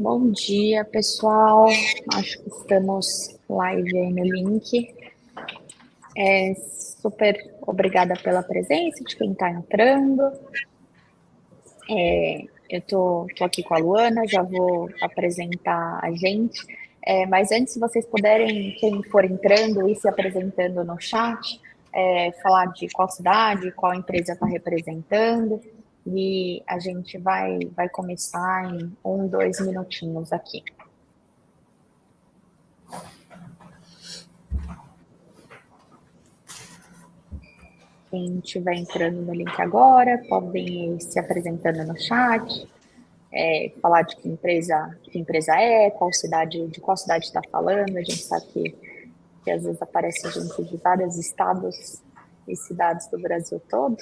Bom dia, pessoal. Acho que estamos live aí no link. Super obrigada pela presença de quem está entrando. Eu tô aqui com a Luana, já vou apresentar a gente. Mas antes, se vocês puderem, quem for entrando e se apresentando no chat, falar de qual cidade, qual empresa está representando, e a gente vai começar em 2 minutinhos aqui. Quem estiver entrando no link agora, podem ir se apresentando no chat, falar de que empresa é, de qual cidade está falando. A gente sabe que às vezes aparece gente de vários estados e cidades do Brasil todo.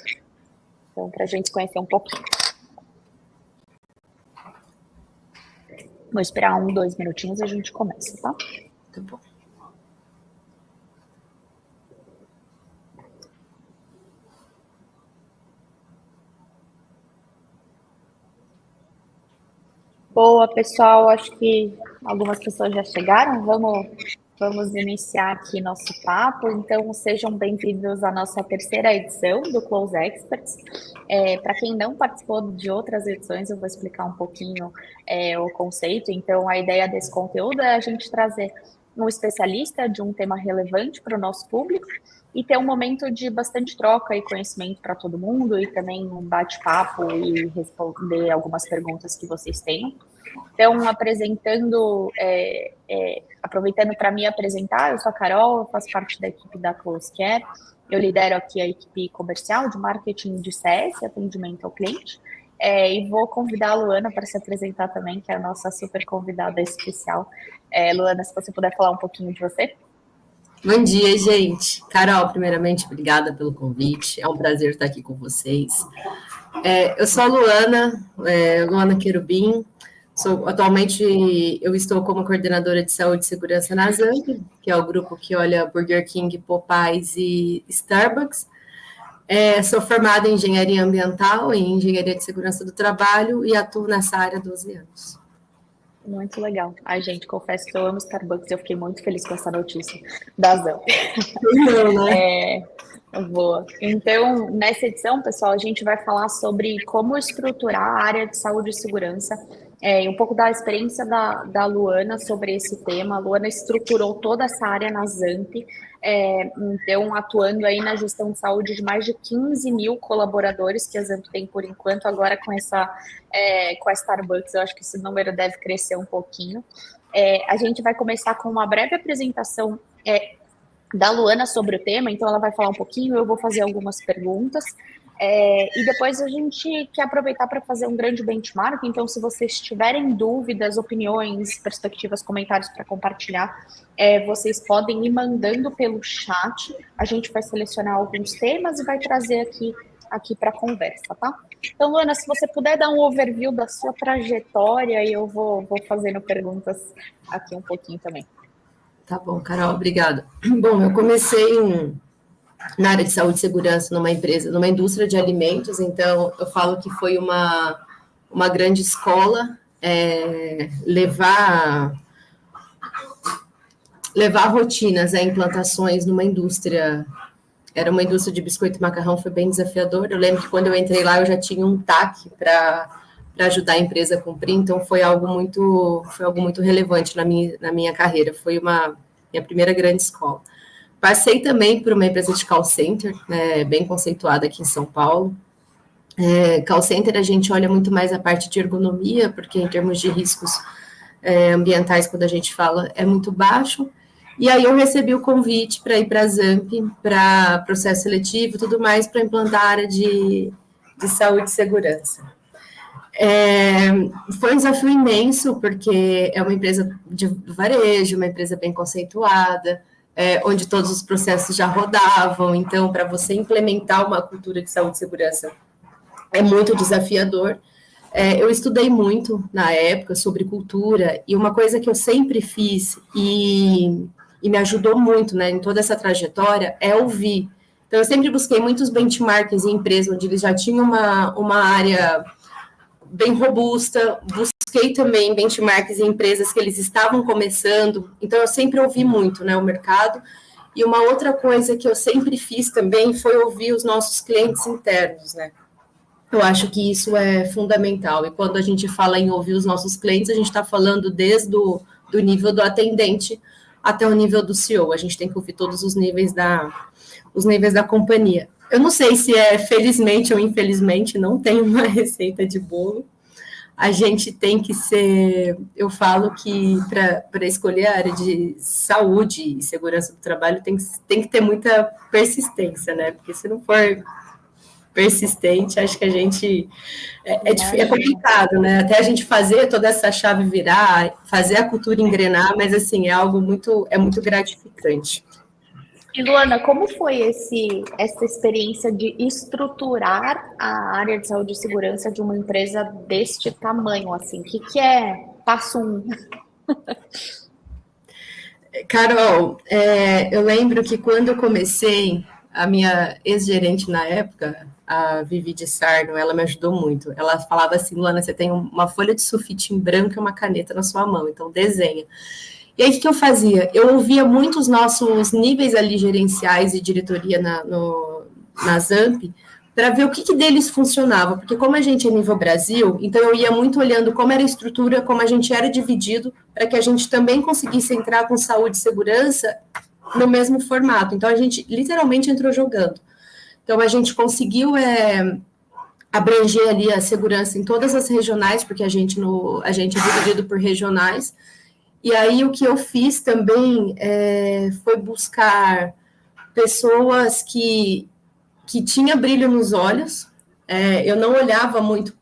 Então, para a gente conhecer um pouquinho. Vou esperar 2 minutinhos e a gente começa, tá? Tá bom. Boa, pessoal, acho que algumas pessoas já chegaram. Vamos iniciar aqui nosso papo. Então, sejam bem-vindos à nossa terceira edição do Close Experts. Para quem não participou de outras edições, eu vou explicar um pouquinho o conceito. Então, a ideia desse conteúdo é a gente trazer um especialista de um tema relevante para o nosso público e ter um momento de bastante troca e conhecimento para todo mundo, e também um bate-papo e responder algumas perguntas que vocês tenham. Então, aproveitando para me apresentar, eu sou a Carol, eu faço parte da equipe da Close Care. Eu lidero aqui a equipe comercial de marketing de CS, atendimento ao cliente. E vou convidar a Luana para se apresentar também, que é a nossa super convidada especial. Luana, se você puder falar um pouquinho de você. Bom dia, gente. Carol, primeiramente, obrigada pelo convite. É um prazer estar aqui com vocês. Eu sou a Luana Querubim. Atualmente, eu estou como coordenadora de saúde e segurança na ZAMP, que é o grupo que olha Burger King, Popeyes e Starbucks. Sou formada em engenharia ambiental e engenharia de segurança do trabalho e atuo nessa área há 12 anos. Muito legal. Ai, gente, confesso que eu amo Starbucks e eu fiquei muito feliz com essa notícia da ZAMP. Boa. Então, nessa edição, pessoal, a gente vai falar sobre como estruturar a área de saúde e segurança, e um pouco da experiência da Luana sobre esse tema. A Luana estruturou toda essa área na ZAMP, então atuando aí na gestão de saúde de mais de 15 mil colaboradores que a ZAMP tem por enquanto. Agora com a Starbucks, eu acho que esse número deve crescer um pouquinho. A gente vai começar com uma breve apresentação da Luana sobre o tema, então ela vai falar um pouquinho, eu vou fazer algumas perguntas, e depois a gente quer aproveitar para fazer um grande benchmark. Então, se vocês tiverem dúvidas, opiniões, perspectivas, comentários para compartilhar, vocês podem ir mandando pelo chat, a gente vai selecionar alguns temas e vai trazer aqui para a conversa, tá? Então, Luana, se você puder dar um overview da sua trajetória, e eu vou fazendo perguntas aqui um pouquinho também. Tá bom, Carol, obrigada. Bom, eu comecei na área de saúde e segurança numa indústria de alimentos, então eu falo que foi uma grande escola, levar rotinas, implantações numa indústria. Era uma indústria de biscoito e macarrão, foi bem desafiador. Eu lembro que quando eu entrei lá, eu já tinha um TAC para ajudar a empresa a cumprir, então foi algo muito relevante na minha carreira. Foi minha primeira grande escola. Passei também por uma empresa de call center, bem conceituada aqui em São Paulo. Call center, a gente olha muito mais a parte de ergonomia, porque em termos de riscos ambientais, quando a gente fala, é muito baixo. E aí eu recebi o convite para ir para a ZAMP, para processo seletivo e tudo mais, para implantar a área de saúde e segurança. Foi um desafio imenso, porque é uma empresa de varejo, uma empresa bem conceituada, onde todos os processos já rodavam. Então, para você implementar uma cultura de saúde e segurança, é muito desafiador. Eu estudei muito na época sobre cultura, e uma coisa que eu sempre fiz e me ajudou muito, em toda essa trajetória, é ouvir. Então, eu sempre busquei muitos benchmarks em empresas onde eles já tinham uma área bem robusta, busquei busquei também benchmarks em empresas que eles estavam começando, então eu sempre ouvi muito, né, o mercado. E uma outra coisa que eu sempre fiz também foi ouvir os nossos clientes internos, né? Eu acho que isso é fundamental. E quando a gente fala em ouvir os nossos clientes, a gente está falando desde do nível do atendente até o nível do CEO. A gente tem que ouvir todos os níveis da companhia. Eu não sei se é felizmente ou infelizmente, não tem uma receita de bolo. A gente tem que ser, eu falo que para escolher a área de saúde e segurança do trabalho tem que ter muita persistência, né? Porque se não for persistente, acho que a gente é complicado, né? Até a gente fazer toda essa chave virar, fazer a cultura engrenar, mas assim, é algo muito gratificante. E Luana, como foi essa experiência de estruturar a área de saúde e segurança de uma empresa deste tamanho, assim? O que é passo 1? Carol, eu lembro que quando eu comecei, a minha ex-gerente na época, a Vivi de Sarno, ela me ajudou muito. Ela falava assim, Luana, você tem uma folha de sulfite em branco e uma caneta na sua mão, então desenha. E aí, o que eu fazia? Eu ouvia muito os nossos níveis ali gerenciais e diretoria na ZAMP, para ver o que deles funcionava, porque como a gente é nível Brasil, então eu ia muito olhando como era a estrutura, como a gente era dividido, para que a gente também conseguisse entrar com saúde e segurança no mesmo formato. Então, a gente literalmente entrou jogando. Então, a gente conseguiu abranger ali a segurança em todas as regionais, porque a gente é dividido por regionais. E aí, o que eu fiz também foi buscar pessoas que tinham brilho nos olhos. Eu não olhava muito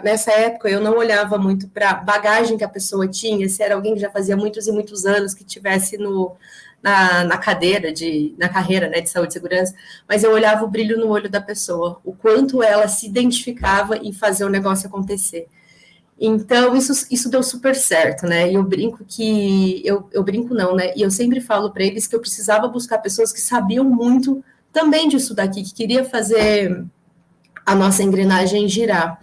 nessa época, eu não olhava muito para a bagagem que a pessoa tinha, se era alguém que já fazia muitos e muitos anos, que tivesse na carreira, né, de saúde e segurança, mas eu olhava o brilho no olho da pessoa, o quanto ela se identificava em fazer o negócio acontecer. Então, isso deu super certo, né? E eu brinco que... Eu brinco não, né? E eu sempre falo para eles que eu precisava buscar pessoas que sabiam muito também disso daqui, que queria fazer a nossa engrenagem girar.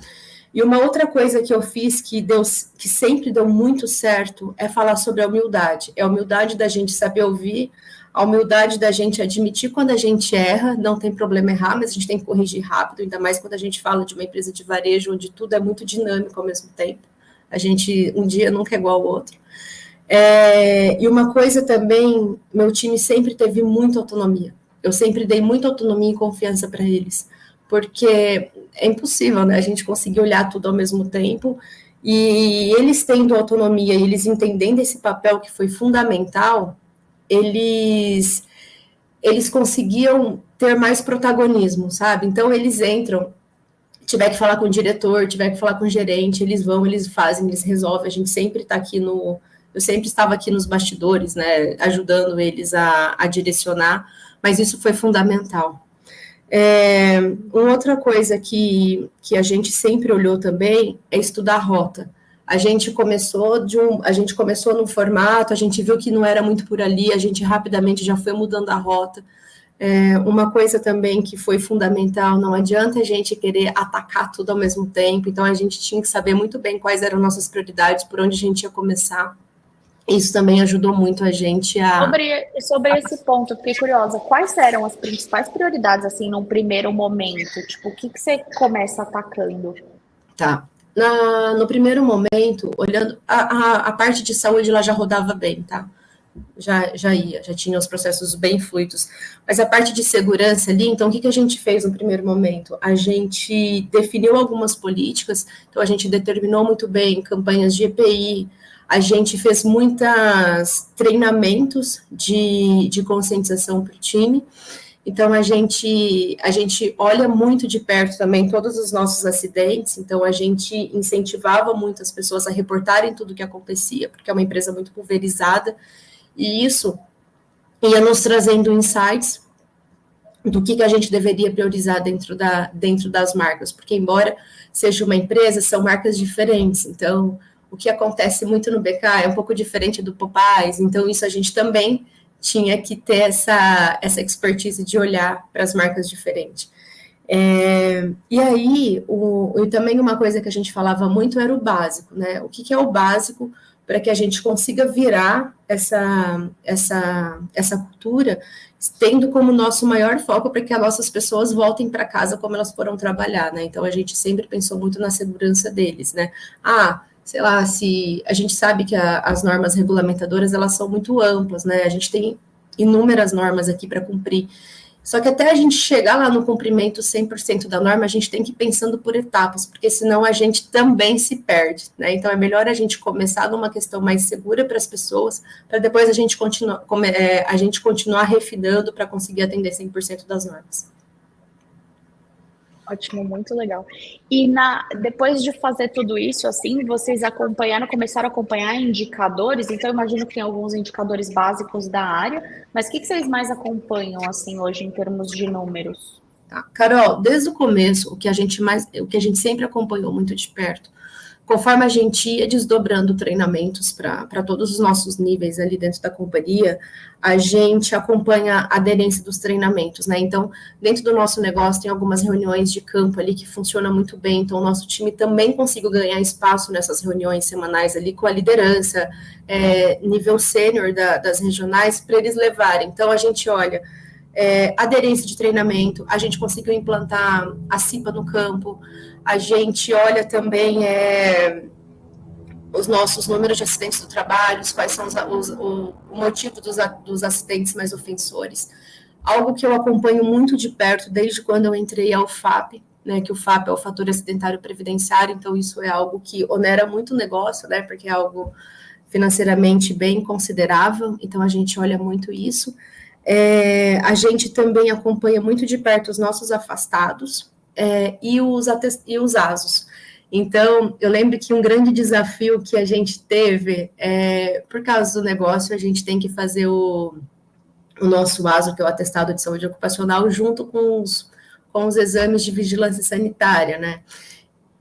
E uma outra coisa que eu fiz que sempre deu muito certo é falar sobre a humildade. É a humildade da gente saber ouvir, a humildade da gente admitir quando a gente erra, não tem problema errar, mas a gente tem que corrigir rápido, ainda mais quando a gente fala de uma empresa de varejo, onde tudo é muito dinâmico ao mesmo tempo. Um dia nunca é igual ao outro. E uma coisa também, meu time sempre teve muita autonomia. Eu sempre dei muita autonomia e confiança para eles, porque é impossível, né, a gente conseguir olhar tudo ao mesmo tempo, e eles tendo autonomia, e eles entendendo esse papel que foi fundamental, eles conseguiam ter mais protagonismo, sabe? Então, eles entram, tiver que falar com o diretor, tiver que falar com o gerente, eles vão, eles fazem, eles resolvem, a gente sempre está aqui eu sempre estava aqui nos bastidores, né, ajudando eles a direcionar, mas isso foi fundamental. Uma outra coisa que a gente sempre olhou também é estudar a rota. A gente começou num formato, a gente viu que não era muito por ali, a gente rapidamente já foi mudando a rota. Uma coisa também que foi fundamental, não adianta a gente querer atacar tudo ao mesmo tempo, então a gente tinha que saber muito bem quais eram nossas prioridades, por onde a gente ia começar. Isso também ajudou muito a gente a... Sobre esse ponto, eu fiquei curiosa. Quais eram as principais prioridades, assim, num primeiro momento? Tipo, o que você começa atacando? Tá. No primeiro momento, olhando... A parte de saúde, ela já rodava bem, tá? Já tinha os processos bem fluidos. Mas a parte de segurança ali, então, o que a gente fez no primeiro momento? A gente definiu algumas políticas, então a gente determinou muito bem campanhas de EPI, a gente fez muitos treinamentos de conscientização para o time. Então, a gente olha muito de perto também todos os nossos acidentes. Então, a gente incentivava muito as pessoas a reportarem tudo o que acontecia, porque é uma empresa muito pulverizada. E isso ia nos trazendo insights do que a gente deveria priorizar dentro das marcas. Porque, embora seja uma empresa, são marcas diferentes. Então, o que acontece muito no BK é um pouco diferente do Popeyes, então isso a gente também tinha que ter essa expertise de olhar para as marcas diferentes. E aí, e também uma coisa que a gente falava muito era o básico, né? O que é o básico para que a gente consiga virar essa cultura, tendo como nosso maior foco para que as nossas pessoas voltem para casa como elas foram trabalhar, né? Então, a gente sempre pensou muito na segurança deles, né? Sei lá, se a gente sabe que as normas regulamentadoras, elas são muito amplas, né? A gente tem inúmeras normas aqui para cumprir. Só que até a gente chegar lá no cumprimento 100% da norma, a gente tem que ir pensando por etapas, porque senão a gente também se perde, né? Então, é melhor a gente começar numa questão mais segura para as pessoas, para depois a gente continuar refinando para conseguir atender 100% das normas. Ótimo, muito legal. E depois de fazer tudo isso, assim, vocês começaram a acompanhar indicadores? Então, eu imagino que tem alguns indicadores básicos da área, mas o que vocês mais acompanham, assim, hoje, em termos de números? Tá. Carol, desde o começo, o que a gente sempre acompanhou muito de perto, conforme a gente ia desdobrando treinamentos para todos os nossos níveis ali dentro da companhia, a gente acompanha a aderência dos treinamentos, né? Então, dentro do nosso negócio, tem algumas reuniões de campo ali que funcionam muito bem, então o nosso time também conseguiu ganhar espaço nessas reuniões semanais ali com a liderança, nível sênior das regionais, para eles levarem. Então, a gente olha aderência de treinamento, a gente conseguiu implantar a CIPA no campo, a gente olha também os nossos números de acidentes do trabalho, quais são o motivo dos acidentes mais ofensores. Algo que eu acompanho muito de perto desde quando eu entrei ao FAP, né, que o FAP é o fator acidentário previdenciário, então isso é algo que onera muito o negócio, né, porque é algo financeiramente bem considerável, então a gente olha muito isso. A gente também acompanha muito de perto os nossos afastados e os ASOS. Então, eu lembro que um grande desafio que a gente teve, por causa do negócio, a gente tem que fazer o nosso ASO, que é o Atestado de Saúde Ocupacional, junto com os exames de vigilância sanitária, né?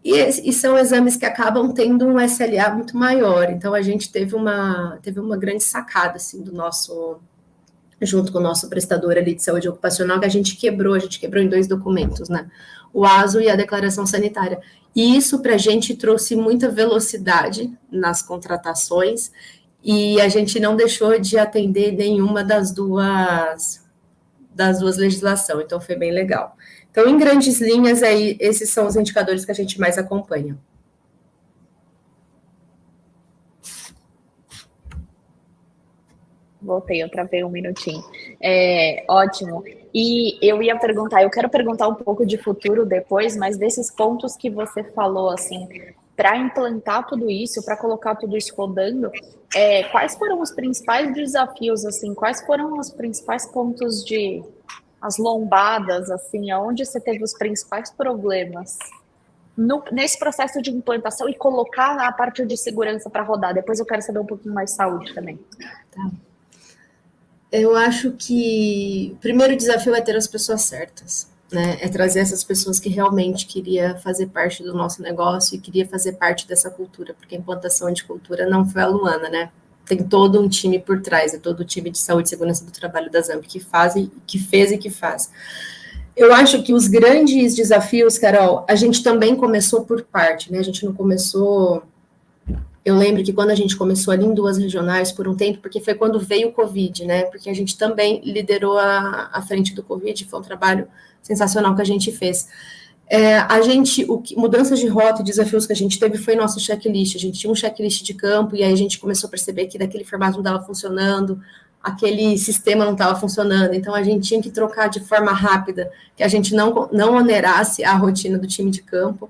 E são exames que acabam tendo um SLA muito maior. Então, a gente teve uma grande sacada, assim, junto com o nosso prestador ali de saúde ocupacional, que a gente quebrou em 2 documentos, né? O ASO e a declaração sanitária. E isso para a gente trouxe muita velocidade nas contratações e a gente não deixou de atender nenhuma das duas legislações, então foi bem legal. Então, em grandes linhas, aí, esses são os indicadores que a gente mais acompanha. Voltei, eu travei um minutinho. Ótimo. E eu quero perguntar um pouco de futuro depois, mas desses pontos que você falou, assim, para implantar tudo isso, para colocar tudo isso rodando, quais foram os principais desafios, assim, quais foram os principais pontos as lombadas, assim, aonde você teve os principais problemas nesse processo de implantação e colocar a parte de segurança para rodar? Depois eu quero saber um pouquinho mais de saúde também. Tá. Eu acho que o primeiro desafio é ter as pessoas certas, né? É trazer essas pessoas que realmente queria fazer parte do nosso negócio e queria fazer parte dessa cultura, porque a implantação de cultura não foi a Luana, né? Tem todo um time por trás, é todo o time de saúde e segurança do trabalho da ZAMP que fez e que faz. Eu acho que os grandes desafios, Carol, a gente também começou por parte, né? A gente não começou. Eu lembro que quando a gente começou ali em 2 regionais por um tempo, porque foi quando veio o Covid, né? Porque a gente também liderou a frente do Covid, foi um trabalho sensacional que a gente fez. Mudanças de rota e desafios que a gente teve foi nosso checklist. A gente tinha um checklist de campo e aí a gente começou a perceber que daquele formato não estava funcionando, aquele sistema não estava funcionando. Então a gente tinha que trocar de forma rápida, que a gente não onerasse a rotina do time de campo.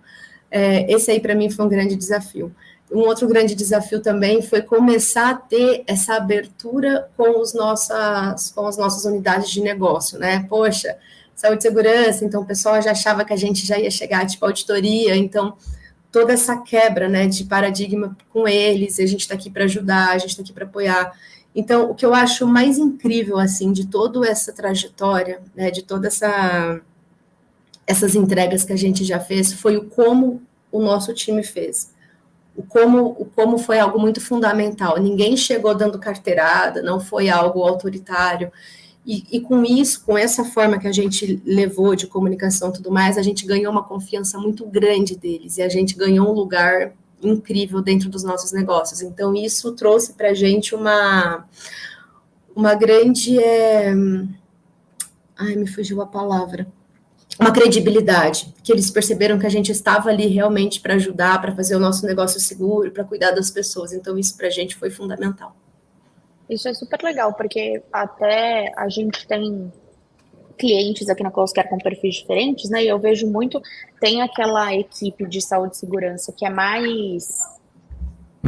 Esse aí para mim foi um grande desafio. Um outro grande desafio também foi começar a ter essa abertura com as nossas unidades de negócio, né? Poxa, saúde e segurança, então o pessoal já achava que a gente já ia chegar, tipo, auditoria, então toda essa quebra, né, de paradigma com eles, a gente está aqui para ajudar, a gente está aqui para apoiar. Então, o que eu acho mais incrível, assim, de toda essa trajetória, né, de todas essas entregas que a gente já fez, foi o como o nosso time fez. O como foi algo muito fundamental. Ninguém chegou dando carteirada, não foi algo autoritário. E com isso, com essa forma que a gente levou de comunicação e tudo mais, a gente ganhou uma confiança muito grande deles, e a gente ganhou um lugar incrível dentro dos nossos negócios. Então, isso trouxe para a gente uma grande... Ai, me fugiu a palavra. Uma credibilidade, que eles perceberam que a gente estava ali realmente para ajudar, para fazer o nosso negócio seguro, para cuidar das pessoas. Então, isso para a gente foi fundamental. Isso é super legal, porque até a gente tem clientes aqui na Closecare com perfis diferentes, né? E eu vejo muito, tem aquela equipe de saúde e segurança que é mais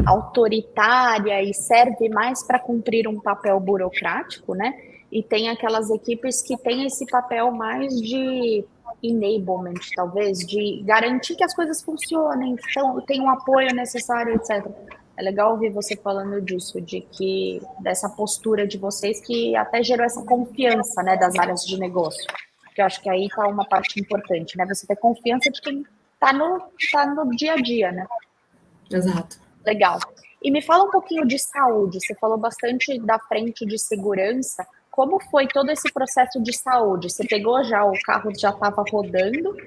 autoritária e serve mais para cumprir um papel burocrático, né? E tem aquelas equipes que têm esse papel mais de enablement, talvez, de garantir que as coisas funcionem, então tem um apoio necessário, etc. É legal ouvir você falando disso, de que dessa postura de vocês que até gerou essa confiança, né, das áreas de negócio. Que eu acho que aí está uma parte importante, né? Você ter confiança de quem está no dia a dia, né? Exato. Legal. E me fala um pouquinho de saúde. Você falou bastante da frente de segurança. Como foi todo esse processo de saúde? Você pegou já, o carro já estava rodando,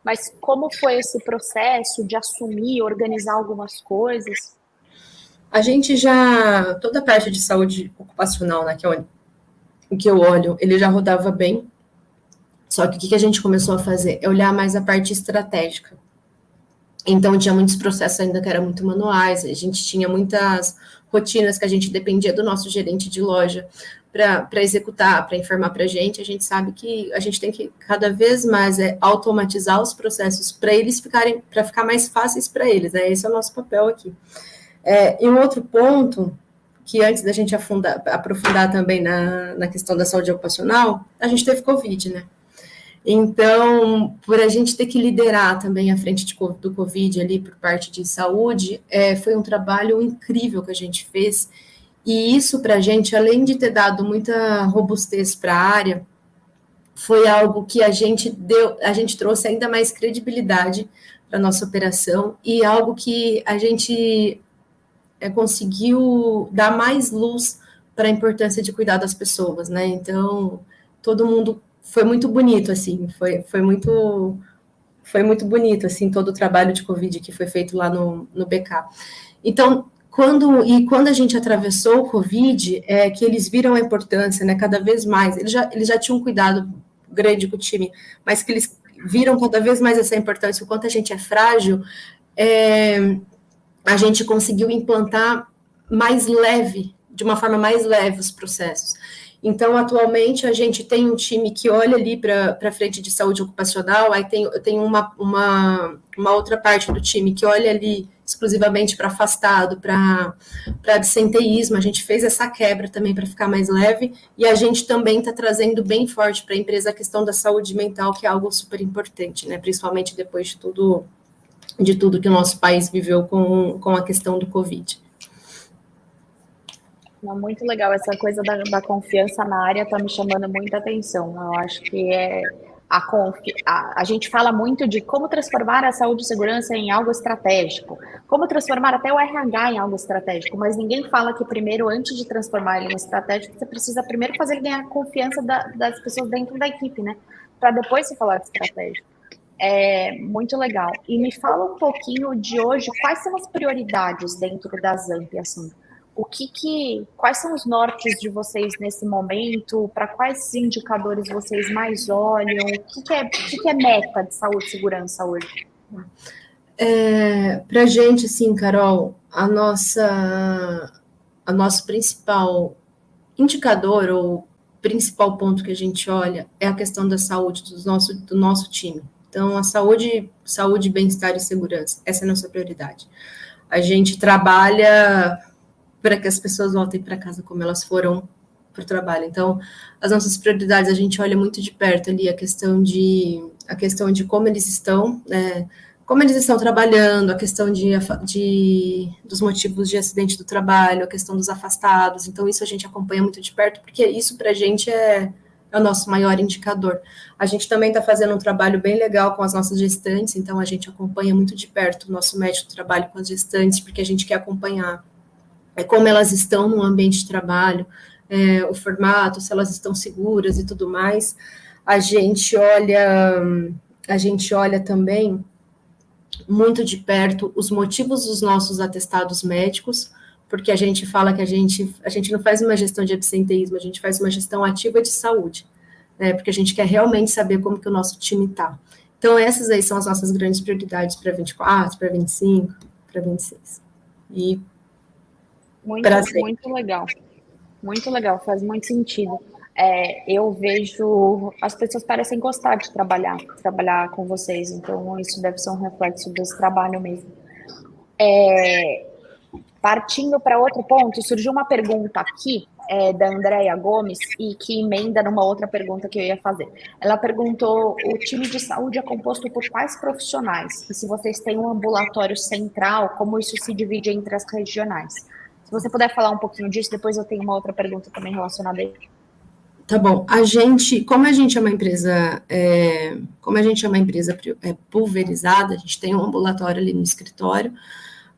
mas como foi esse processo de assumir, organizar algumas coisas? A gente já, toda a parte de saúde ocupacional, né, que eu olho, ele já rodava bem, só que o que a gente começou a fazer? É olhar mais a parte estratégica. Então, tinha muitos processos ainda que eram muito manuais, a gente tinha muitas rotinas que a gente dependia do nosso gerente de loja para executar, para informar para a gente sabe que a gente tem que cada vez mais automatizar os processos para eles para ficar mais fáceis para eles, né? Esse é o nosso papel aqui. E um outro ponto, que antes da gente aprofundar também na questão da saúde ocupacional, a gente teve Covid, né? Então, por a gente ter que liderar também a frente do Covid ali por parte de saúde, foi um trabalho incrível que a gente fez, e isso para a gente, além de ter dado muita robustez para a área, foi algo que a gente trouxe ainda mais credibilidade para a nossa operação, e algo que a gente conseguiu dar mais luz para a importância de cuidar das pessoas, né? Então, todo mundo foi muito bonito, assim, foi muito bonito, assim, todo o trabalho de Covid que foi feito lá no BK. Então, quando a gente atravessou o Covid, que eles viram a importância, né, cada vez mais, eles já tinham um cuidado grande com o time, mas que eles viram cada vez mais essa importância, o quanto a gente é frágil, a gente conseguiu implantar de uma forma mais leve os processos. Então, atualmente, a gente tem um time que olha ali para a frente de saúde ocupacional, aí tem uma outra parte do time que olha ali exclusivamente para afastado, para absenteísmo. A gente fez essa quebra também para ficar mais leve, e a gente também está trazendo bem forte para a empresa a questão da saúde mental, que é algo super importante, né? Principalmente depois de tudo que o nosso país viveu com a questão do Covid. Muito legal, essa coisa da confiança na área está me chamando muita atenção. Eu acho que a gente fala muito de como transformar a saúde e segurança em algo estratégico, como transformar até o RH em algo estratégico, mas ninguém fala que primeiro, antes de transformar ele em estratégico, você precisa primeiro fazer ele ganhar a confiança das pessoas dentro da equipe, né? Para depois você falar de estratégia. Muito legal. E me fala um pouquinho de hoje, quais são as prioridades dentro da Zamp, assim? Quais são os nortes de vocês nesse momento? Para quais indicadores vocês mais olham? O que é meta de saúde e segurança hoje? Para a gente, assim, Carol, a nosso principal indicador ou principal ponto que a gente olha é a questão da saúde do nosso time. Então, a saúde, bem-estar e segurança, essa é a nossa prioridade. A gente trabalha para que as pessoas voltem para casa como elas foram para o trabalho. Então, as nossas prioridades, a gente olha muito de perto ali a questão de como eles estão, né, como eles estão trabalhando, a questão dos motivos de acidente do trabalho, a questão dos afastados. Então, isso a gente acompanha muito de perto, porque isso para a gente é o nosso maior indicador. A gente também está fazendo um trabalho bem legal com as nossas gestantes, então a gente acompanha muito de perto o nosso médico de trabalho com as gestantes, porque a gente quer acompanhar como elas estão no ambiente de trabalho, o formato, se elas estão seguras e tudo mais. A gente olha também muito de perto os motivos dos nossos atestados médicos, porque a gente fala que a gente não faz uma gestão de absenteísmo, a gente faz uma gestão ativa de saúde, né? Porque a gente quer realmente saber como que o nosso time está. Então, essas aí são as nossas grandes prioridades para 24, para 25, para 26. E muito legal. Muito legal, faz muito sentido. Eu vejo, as pessoas parecem gostar de trabalhar com vocês, então isso deve ser um reflexo desse trabalho mesmo. Partindo para outro ponto, surgiu uma pergunta aqui da Andréia Gomes e que emenda numa outra pergunta que eu ia fazer. Ela perguntou: o time de saúde é composto por quais profissionais? E se vocês têm um ambulatório central, como isso se divide entre as regionais? Se você puder falar um pouquinho disso, depois eu tenho uma outra pergunta também relacionada a isso. Tá bom. Como a gente é uma empresa pulverizada, a gente tem um ambulatório ali no escritório,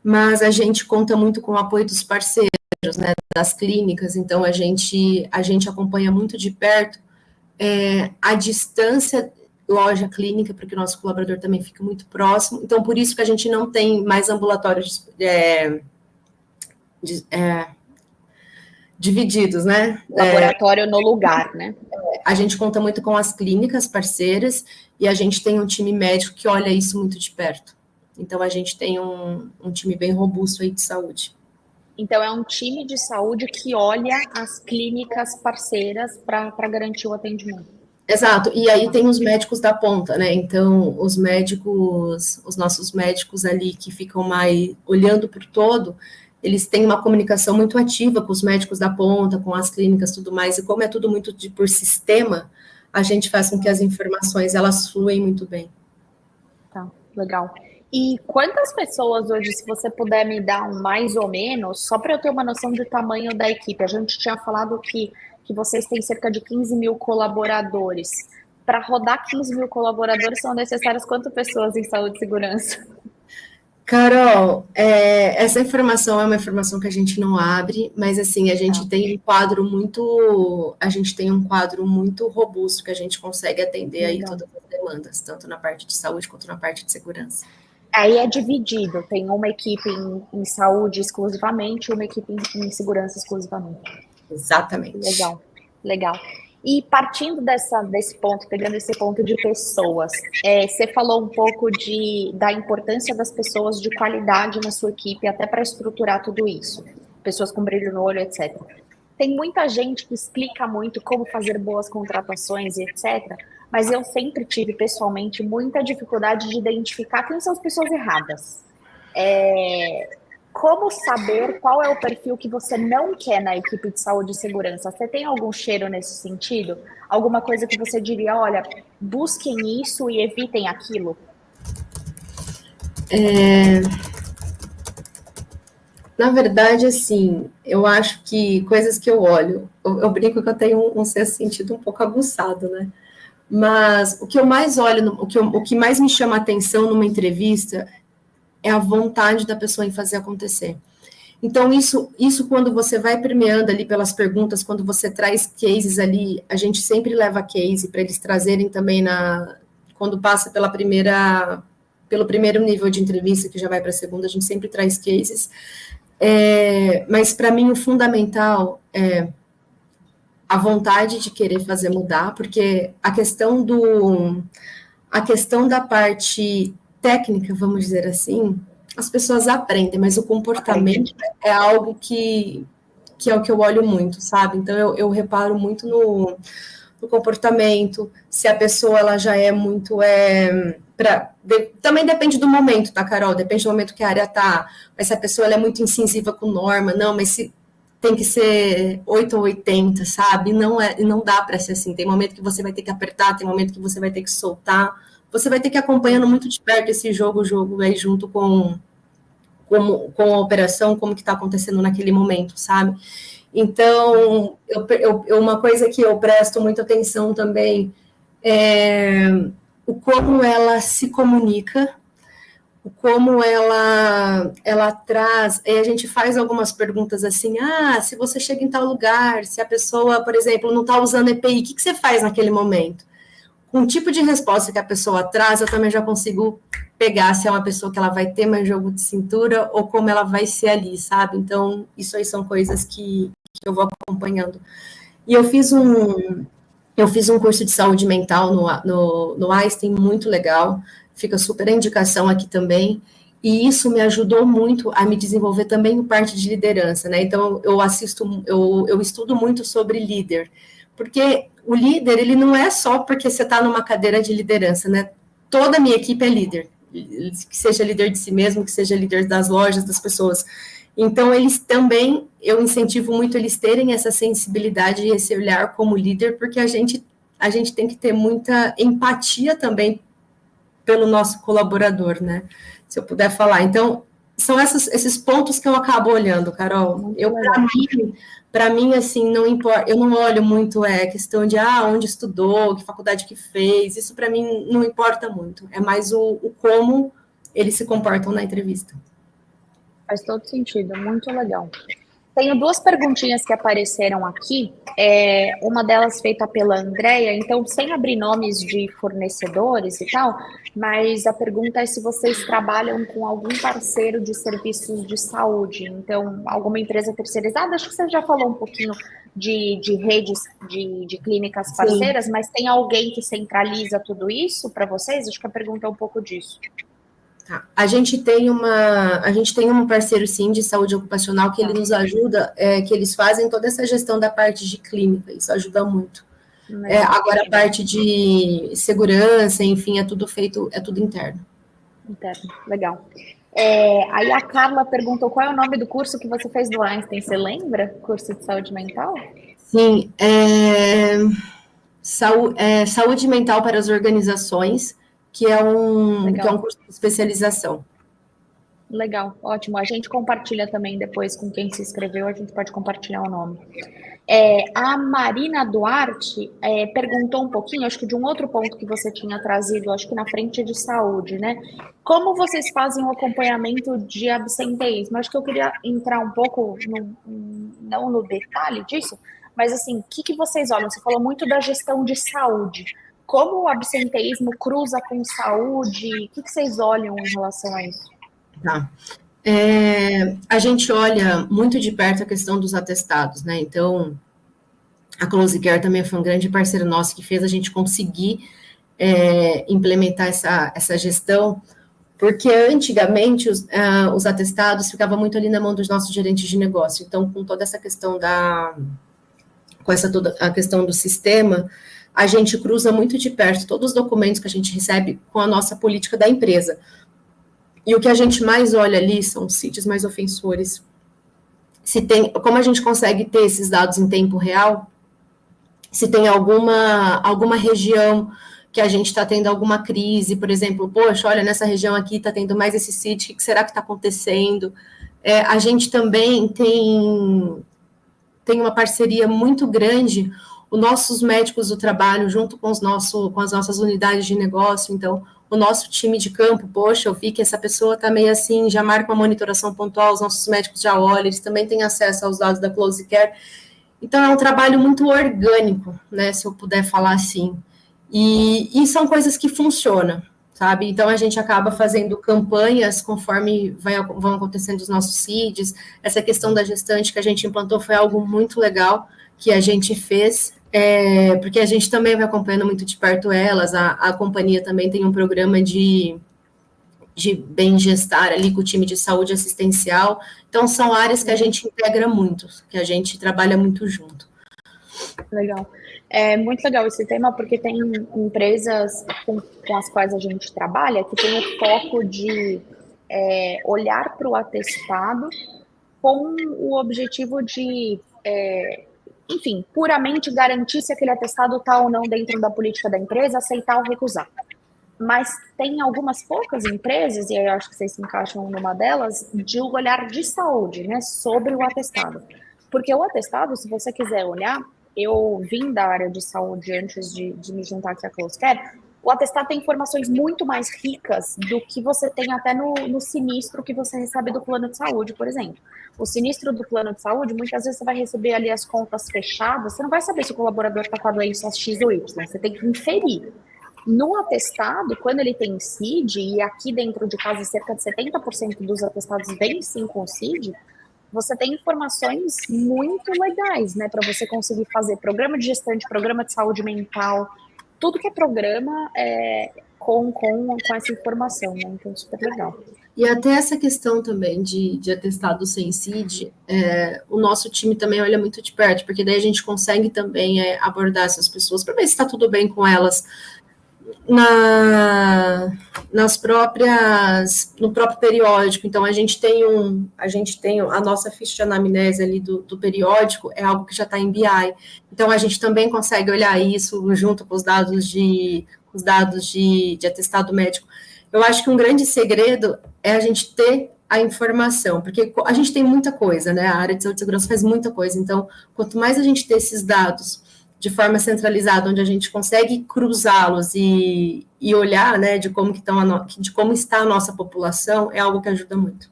mas a gente conta muito com o apoio dos parceiros, né, das clínicas, então a gente acompanha muito de perto a distância loja clínica, porque o nosso colaborador também fica muito próximo, então por isso que a gente não tem mais ambulatórios divididos, né? Laboratório no lugar, né? A gente conta muito com as clínicas parceiras e a gente tem um time médico que olha isso muito de perto. Então, a gente tem um time bem robusto aí de saúde. Então, é um time de saúde que olha as clínicas parceiras para garantir o atendimento. Exato, e aí tem os médicos da ponta, né? Então, os nossos médicos ali que ficam mais olhando por todo, eles têm uma comunicação muito ativa com os médicos da ponta, com as clínicas, tudo mais, e como é tudo muito por sistema, a gente faz com que as informações, elas fluem muito bem. Tá, legal. E quantas pessoas hoje, se você puder me dar um mais ou menos, só para eu ter uma noção do tamanho da equipe, a gente tinha falado que vocês têm cerca de 15 mil colaboradores. Para rodar 15 mil colaboradores, são necessárias quantas pessoas em saúde e segurança? Carol, essa informação é uma informação que a gente não abre, mas assim, a gente tem um quadro muito robusto que a gente consegue atender aí todas as demandas, tanto na parte de saúde quanto na parte de segurança. Aí é dividido, tem uma equipe em saúde exclusivamente e uma equipe em segurança exclusivamente. Exatamente. Legal. E partindo desse ponto, pegando esse ponto de pessoas, você falou um pouco da importância das pessoas de qualidade na sua equipe, até para estruturar tudo isso. Pessoas com brilho no olho, etc. Tem muita gente que explica muito como fazer boas contratações e etc., mas eu sempre tive, pessoalmente, muita dificuldade de identificar quem são as pessoas erradas. Como saber qual é o perfil que você não quer na equipe de saúde e segurança? Você tem algum cheiro nesse sentido? Alguma coisa que você diria, olha, busquem isso e evitem aquilo? Na verdade, assim, eu acho que coisas que eu olho, eu brinco que eu tenho um sexto sentido um pouco aguçado, né? Mas o que eu mais olho, o que mais me chama a atenção numa entrevista é a vontade da pessoa em fazer acontecer. Então, isso quando você vai permeando ali pelas perguntas, quando você traz cases ali, a gente sempre leva case para eles trazerem também quando passa pelo primeiro nível de entrevista, que já vai para a segunda, a gente sempre traz cases. Mas, para mim, o fundamental é a vontade de querer fazer mudar, porque a questão da parte técnica, vamos dizer assim, as pessoas aprendem, mas o comportamento é algo que é o que eu olho muito, sabe? Então, eu reparo muito no comportamento, se a pessoa ela já é muito... também depende do momento, tá, Carol? Depende do momento que a área tá, mas se a pessoa ela é muito incisiva com norma, não, mas se tem que ser 8 ou 80, sabe? Não dá para ser assim. Tem momento que você vai ter que apertar, tem momento que você vai ter que soltar. Você vai ter que ir acompanhando muito de perto esse jogo aí junto com a operação, como que está acontecendo naquele momento, sabe? Então, uma coisa que eu presto muita atenção também é o como ela se comunica, como ela traz, e a gente faz algumas perguntas assim, se você chega em tal lugar, se a pessoa, por exemplo, não está usando EPI, o que você faz naquele momento? Com o tipo de resposta que a pessoa traz, eu também já consigo pegar se é uma pessoa que ela vai ter mais jogo de cintura ou como ela vai ser ali, sabe? Então, isso aí são coisas que eu vou acompanhando. E eu fiz um curso de saúde mental no Einstein, muito legal, fica super a indicação aqui também, e isso me ajudou muito a me desenvolver também em parte de liderança, né? Então, eu estudo muito sobre líder, porque o líder, ele não é só porque você está numa cadeira de liderança, né? Toda a minha equipe é líder, que seja líder de si mesmo, que seja líder das lojas, das pessoas. Então, eles também, eu incentivo muito eles terem essa sensibilidade e esse olhar como líder, porque a gente tem que ter muita empatia também pelo nosso colaborador, né? Se eu puder falar. Então, são esses pontos que eu acabo olhando, Carol. Para mim, assim, não importa, eu não olho muito questão de onde estudou, que faculdade que fez, isso para mim não importa muito. É mais o como eles se comportam na entrevista. Faz todo sentido, muito legal. Tenho duas perguntinhas que apareceram aqui, uma delas feita pela Andrea, então sem abrir nomes de fornecedores e tal, mas a pergunta é se vocês trabalham com algum parceiro de serviços de saúde, então alguma empresa terceirizada, acho que você já falou um pouquinho de redes de clínicas parceiras, mas tem alguém que centraliza tudo isso para vocês? Acho que a pergunta é um pouco disso. Tá. A gente tem um parceiro, sim, de saúde ocupacional que ele nos ajuda, que eles fazem toda essa gestão da parte de clínica, isso ajuda muito. Agora, a parte de segurança, enfim, é tudo interno. Interno, legal. Aí a Carla perguntou qual é o nome do curso que você fez do Einstein, você lembra? Curso de saúde mental? Sim, saúde mental para as organizações, que é um curso de especialização. Legal, ótimo. A gente compartilha também depois com quem se inscreveu, a gente pode compartilhar o nome. A Marina Duarte perguntou um pouquinho, acho que de um outro ponto que você tinha trazido, acho que na frente de saúde, né? Como vocês fazem o acompanhamento de absenteísmo? Acho que eu queria entrar um pouco, não no detalhe disso, mas assim, o que vocês olham? Você falou muito da gestão de saúde. Como o absenteísmo cruza com saúde? O que vocês olham em relação a isso? Tá. A gente olha muito de perto a questão dos atestados, né? Então, a Close Care também foi um grande parceiro nosso que fez a gente conseguir implementar essa gestão, porque antigamente os atestados ficavam muito ali na mão dos nossos gerentes de negócio. Então, com toda essa questão toda a questão do sistema, a gente cruza muito de perto todos os documentos que a gente recebe com a nossa política da empresa. E o que a gente mais olha ali são os sítios mais ofensores. Como a gente consegue ter esses dados em tempo real, se tem alguma região que a gente está tendo alguma crise, por exemplo, poxa, olha, nessa região aqui está tendo mais esse sítio, o que será que está acontecendo? A gente também tem uma parceria muito grande, os nossos médicos do trabalho, junto com as nossas unidades de negócio, então, o nosso time de campo, poxa, eu vi que essa pessoa está meio assim, já marca uma monitoração pontual, os nossos médicos já olham, eles também têm acesso aos dados da Close Care. Então, é um trabalho muito orgânico, né, se eu puder falar assim. E são coisas que funcionam, sabe? Então, a gente acaba fazendo campanhas conforme vão acontecendo os nossos CIDs. Essa questão da gestante que a gente implantou foi algo muito legal que a gente fez, porque a gente também vai acompanhando muito de perto elas. A companhia também tem um programa de bem-estar ali com o time de saúde assistencial. Então, são áreas que a gente integra muito, que a gente trabalha muito junto. Legal. É muito legal esse tema, porque tem empresas com as quais a gente trabalha que tem o foco de olhar para o atestado com o objetivo de, enfim, puramente garantir se aquele atestado está ou não dentro da política da empresa, aceitar ou recusar. Mas tem algumas poucas empresas, e aí eu acho que vocês se encaixam numa delas, de um olhar de saúde, né, sobre o atestado. Porque o atestado, se você quiser olhar, eu vim da área de saúde antes de me juntar aqui à Close Care, o atestado tem informações muito mais ricas do que você tem até no sinistro que você recebe do plano de saúde, por exemplo. O sinistro do plano de saúde, muitas vezes você vai receber ali as contas fechadas, você não vai saber se o colaborador está com a doença X ou Y, você tem que inferir. No atestado, quando ele tem CID, e aqui dentro de casa cerca de 70% dos atestados vem sim com CID, você tem informações muito legais, né, para você conseguir fazer programa de gestante, programa de saúde mental, tudo que é programa com essa informação, né, então super legal. E até essa questão também de atestado sem CID, o nosso time também olha muito de perto, porque daí a gente consegue também abordar essas pessoas para ver se está tudo bem com elas, no próprio periódico. Então a gente tem a nossa ficha de anamnese ali do periódico, é algo que já está em BI, então a gente também consegue olhar isso junto com os dados de atestado médico. Eu acho que um grande segredo é a gente ter a informação, porque a gente tem muita coisa, né? A área de saúde e segurança faz muita coisa, então quanto mais a gente ter esses dados de forma centralizada, onde a gente consegue cruzá-los e olhar, né, de como está a nossa população, é algo que ajuda muito.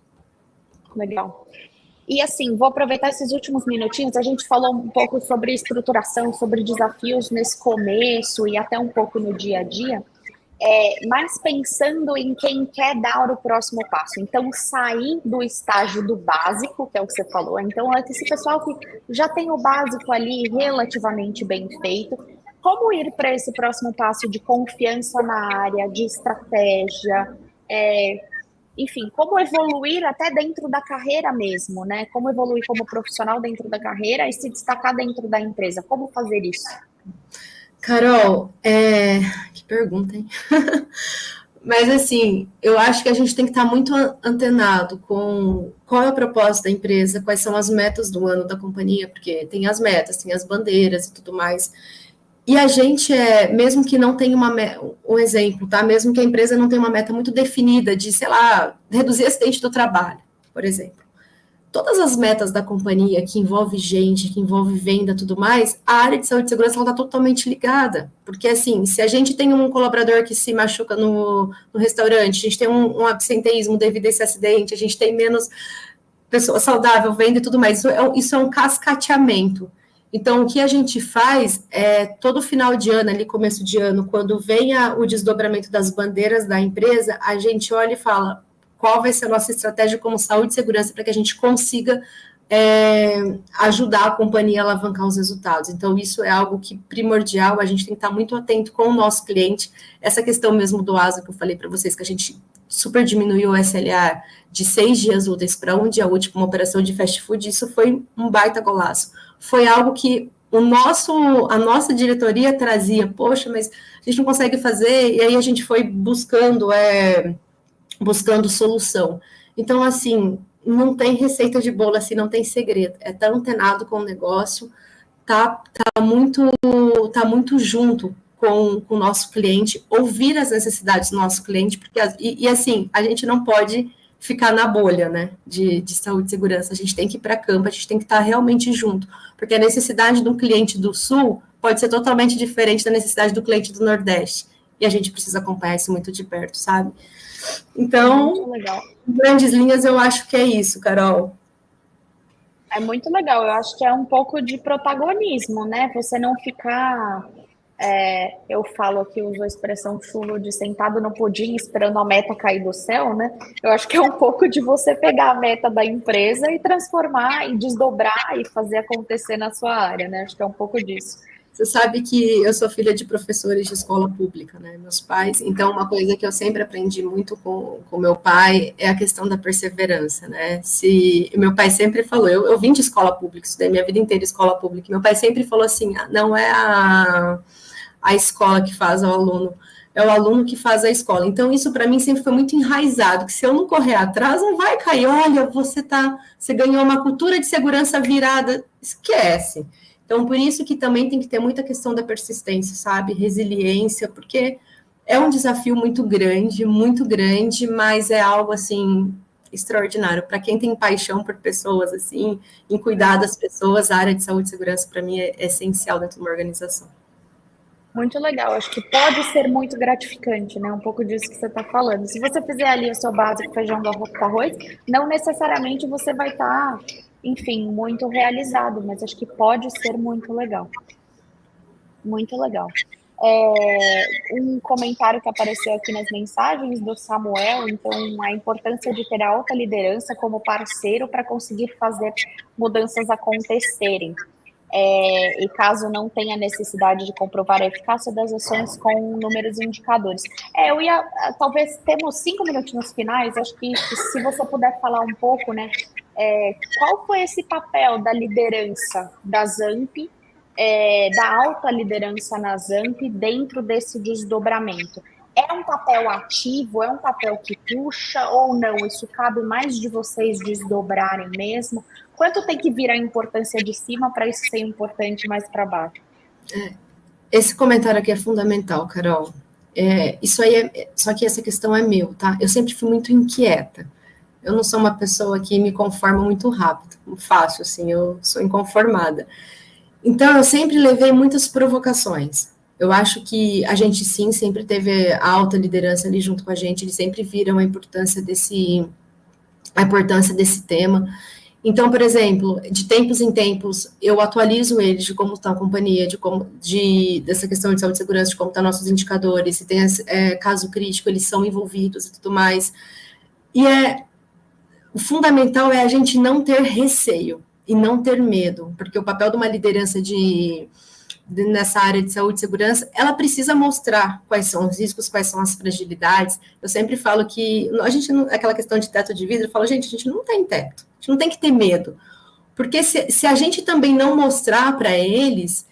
Legal. E assim, vou aproveitar esses últimos minutinhos, a gente falou um pouco sobre estruturação, sobre desafios nesse começo e até um pouco no dia a dia, mas pensando em quem quer dar o próximo passo. Então, sair do estágio do básico, que é o que você falou. Então, esse pessoal que já tem o básico ali relativamente bem feito, como ir para esse próximo passo de confiança na área, de estratégia, enfim, como evoluir até dentro da carreira mesmo, né? Como evoluir como profissional dentro da carreira e se destacar dentro da empresa. Como fazer isso? Carol, que pergunta, hein? Mas, assim, eu acho que a gente tem que estar muito antenado com qual é o propósito da empresa, quais são as metas do ano da companhia, porque tem as metas, tem as bandeiras e tudo mais. E a gente, mesmo que não tenha um exemplo, tá? Mesmo que a empresa não tenha uma meta muito definida de, sei lá, reduzir acidente do trabalho, por exemplo. Todas as metas da companhia que envolve gente, que envolve venda e tudo mais, a área de saúde e segurança está totalmente ligada. Porque, assim, se a gente tem um colaborador que se machuca no restaurante, a gente tem um absenteísmo devido a esse acidente, a gente tem menos pessoa saudável venda e tudo mais, isso é um cascateamento. Então, o que a gente faz todo final de ano, ali começo de ano, quando vem o desdobramento das bandeiras da empresa, a gente olha e fala qual vai ser a nossa estratégia como saúde e segurança para que a gente consiga ajudar a companhia a alavancar os resultados. Então, isso é algo que primordial, a gente tem que estar muito atento com o nosso cliente. Essa questão mesmo do ASA que eu falei para vocês, que a gente super diminuiu o SLA de 6 dias úteis para 1 dia útil, uma operação de fast food, isso foi um baita golaço. Foi algo que a nossa diretoria trazia, poxa, mas a gente não consegue fazer, e aí a gente foi buscando solução. Então, assim, não tem receita de bolo, assim, não tem segredo. É estar antenado com o negócio, tá muito junto com o nosso cliente, ouvir as necessidades do nosso cliente, porque, assim, a gente não pode ficar na bolha, né, de saúde e segurança. A gente tem que ir para campo, a gente tem que estar realmente junto, porque a necessidade do cliente do Sul pode ser totalmente diferente da necessidade do cliente do Nordeste, e a gente precisa acompanhar isso muito de perto, sabe? Então, em grandes linhas, eu acho que é isso, Carol. É muito legal, eu acho que é um pouco de protagonismo, né? Você não ficar, eu falo aqui, uso a expressão chulo de sentado no pudim esperando a meta cair do céu, né? Eu acho que é um pouco de você pegar a meta da empresa e transformar, e desdobrar e fazer acontecer na sua área, né? Acho que é um pouco disso. Você sabe que eu sou filha de professores de escola pública, né? Meus pais. Então, uma coisa que eu sempre aprendi muito com meu pai é a questão da perseverança, né? Meu pai sempre falou, eu vim de escola pública, estudei minha vida inteira em escola pública. Meu pai sempre falou assim: não é a escola que faz o aluno, é o aluno que faz a escola. Então, isso para mim sempre foi muito enraizado, que se eu não correr atrás, não vai cair. Olha, você ganhou uma cultura de segurança virada, esquece. Então, por isso que também tem que ter muita questão da persistência, sabe? Resiliência, porque é um desafio muito grande, mas é algo, assim, extraordinário. Para quem tem paixão por pessoas, assim, em cuidar das pessoas, a área de saúde e segurança, para mim, é essencial dentro de uma organização. Muito legal, acho que pode ser muito gratificante, né? Um pouco disso que você está falando. Se você fizer ali o seu básico feijão com arroz, não necessariamente você vai estar, enfim, muito realizado, mas acho que pode ser muito legal. Muito legal. Um comentário que apareceu aqui nas mensagens do Samuel, então, a importância de ter a alta liderança como parceiro para conseguir fazer mudanças acontecerem. E caso não tenha necessidade de comprovar a eficácia das ações com números e indicadores. Eu ia, talvez, temos 5 minutinhos finais, acho que se você puder falar um pouco, né, qual foi esse papel da liderança da ZAMP, da alta liderança na ZAMP dentro desse desdobramento? É um papel ativo, é um papel que puxa ou não? Isso cabe mais de vocês desdobrarem mesmo? Quanto tem que vir a importância de cima para isso ser importante mais para baixo? Esse comentário aqui é fundamental, Carol. Isso aí só que essa questão é meu, tá? Eu sempre fui muito inquieta. Eu não sou uma pessoa que me conforma muito rápido, fácil, assim, eu sou inconformada. Então, eu sempre levei muitas provocações. Eu acho que a gente, sim, sempre teve a alta liderança ali junto com a gente, eles sempre viram a importância desse tema. Então, por exemplo, de tempos em tempos, eu atualizo eles de como está a companhia, dessa questão de saúde e segurança, de como estão nossos indicadores, se tem caso crítico, eles são envolvidos e tudo mais. E o fundamental é a gente não ter receio e não ter medo, porque o papel de uma liderança nessa área de saúde e segurança, ela precisa mostrar quais são os riscos, quais são as fragilidades. Eu sempre falo que a gente não, aquela questão de teto de vidro, eu falo, gente, a gente não tem teto, a gente não tem que ter medo, porque se a gente também não mostrar para eles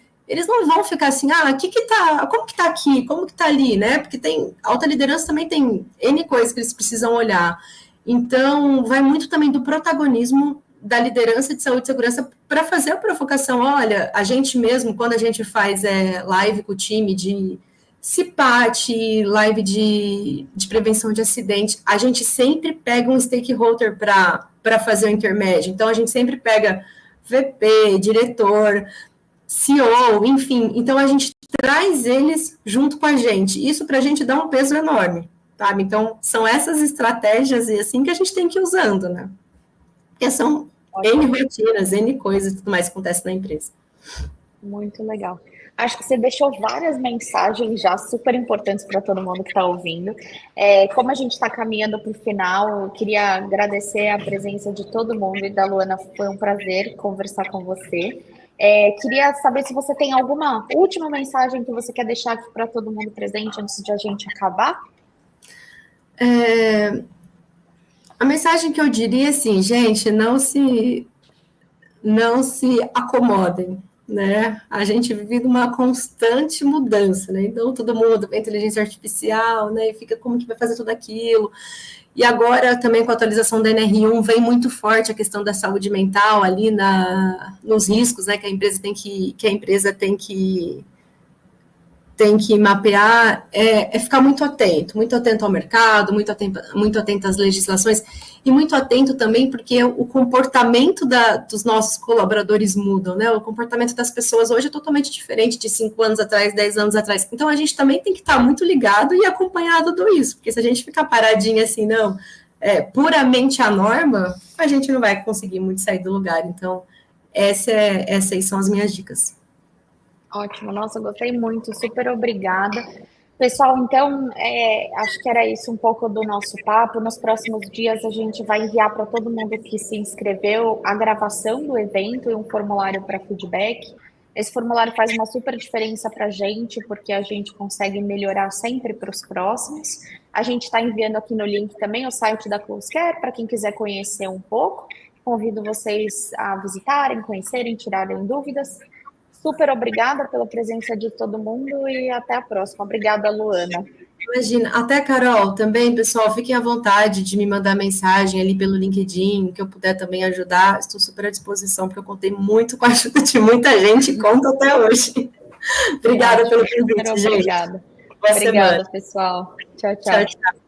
não vão ficar assim, como que tá aqui, como que tá ali, né? Porque tem alta liderança também tem N coisas que eles precisam olhar. Então, vai muito também do protagonismo da liderança de saúde e segurança para fazer a provocação. Olha, a gente mesmo, quando a gente faz live com o time de CIPAT, live de prevenção de acidente, a gente sempre pega um stakeholder para fazer o intermédio. Então, a gente sempre pega VP, diretor, CEO, enfim. Então, a gente traz eles junto com a gente. Isso para a gente dá um peso enorme, sabe? Então, são essas estratégias e assim que a gente tem que ir usando, né? Porque são N rotinas, N coisas e tudo mais que acontece na empresa. Muito legal. Acho que você deixou várias mensagens já super importantes para todo mundo que está ouvindo. Como a gente está caminhando para o final, eu queria agradecer a presença de todo mundo e da Luana, foi um prazer conversar com você. Queria saber se você tem alguma última mensagem que você quer deixar aqui para todo mundo presente antes de a gente acabar. A mensagem que eu diria é assim, gente, não se acomodem, né? A gente vive numa constante mudança, né? Então, todo mundo vê inteligência artificial, né? E fica como que vai fazer tudo aquilo. E agora, também com a atualização da NR1, vem muito forte a questão da saúde mental ali nos riscos, né? Que a empresa tem que mapear, ficar muito atento ao mercado, muito atento às legislações, e muito atento também porque o comportamento dos nossos colaboradores muda, né? O comportamento das pessoas hoje é totalmente diferente de 5 anos atrás, 10 anos atrás. Então, a gente também tem que estar muito ligado e acompanhado do isso, porque se a gente ficar paradinho assim, não, puramente a norma, a gente não vai conseguir muito sair do lugar. Então, essas são as minhas dicas. Ótimo, nossa, gostei muito, super obrigada. Pessoal, então, acho que era isso um pouco do nosso papo. Nos próximos dias, a gente vai enviar para todo mundo que se inscreveu a gravação do evento e um formulário para feedback. Esse formulário faz uma super diferença para a gente, porque a gente consegue melhorar sempre para os próximos. A gente está enviando aqui no link também o site da CloseCare, para quem quiser conhecer um pouco. Convido vocês a visitarem, conhecerem, tirarem dúvidas. Super obrigada pela presença de todo mundo e até a próxima. Obrigada, Luana. Imagina, até Carol, também, pessoal, fiquem à vontade de me mandar mensagem ali pelo LinkedIn, que eu puder também ajudar, estou super à disposição, porque eu contei muito com a ajuda de muita gente e conto até hoje. Obrigada pelo convite, gente. Obrigada. Obrigada, pessoal. Tchau, tchau. Tchau, tchau.